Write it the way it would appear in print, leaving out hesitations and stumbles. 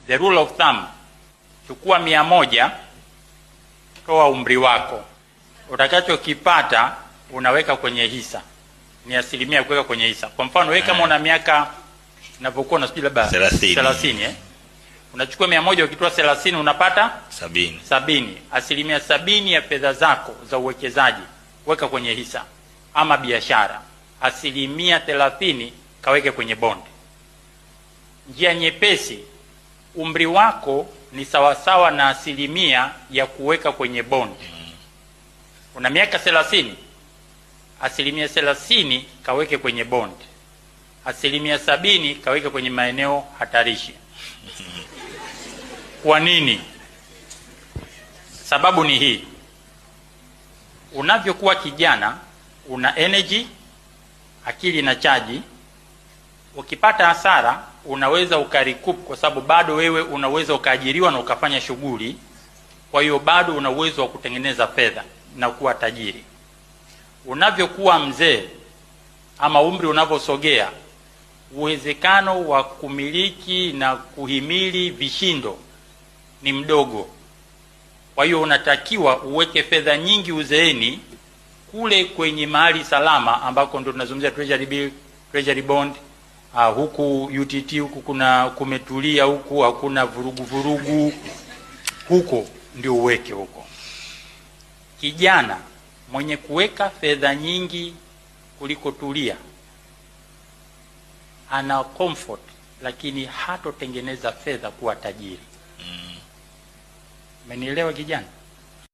the rule of thumb, chukua 100, toa umri wako, utakachokipata unaweka kwenye hisa, ni asilimia kuweka kwenye hisa. Kwa mfano wewe kama una miaka unapokuwa na sijui labda 30 unachukua 100, ukitoa 30 unapata 70. Asilimia 70 ya fedha zako za uwekezaji weka kwenye hisa ama biashara, asilimia 30 kaweke kwenye bond. Njia nyepesi, umri wako ni sawasawa na asilimia ya kuweka kwenye bond. Una miaka 30, asilimia 30 kaweke kwenye bond, asilimia 70 kaweke kwenye maeneo hatarishi. Kwa nini? Sababu ni hii: unavyokuwa kijana una energy, akili na chaji. Ukipata hasara unaweza ukarikup, kwa sababu bado wewe unaweza ukaajiriwa na ukafanya shughuli. Kwa hiyo bado una uwezo wa kutengeneza fedha na kuwa tajiri. Unavyokuwa mzee ama umri unavyosogea, uwezekano wa kumiliki na kuhimili vishindo ni mdogo. Kwa hiyo unatakiwa uweke fedha nyingi uzeeni kule kwenye mahali salama, ambako ndio tunazungumzia treasury bill, treasury bond. Huku UTT huku kumetulia, huku hakuna vurugu, huko ndio uweke huko. Kijana mwenye kuweka fedha nyingi kuliko tulia ana comfort, lakini hatotengeneza fedha kuwa tajiri. Umenielewa kijana?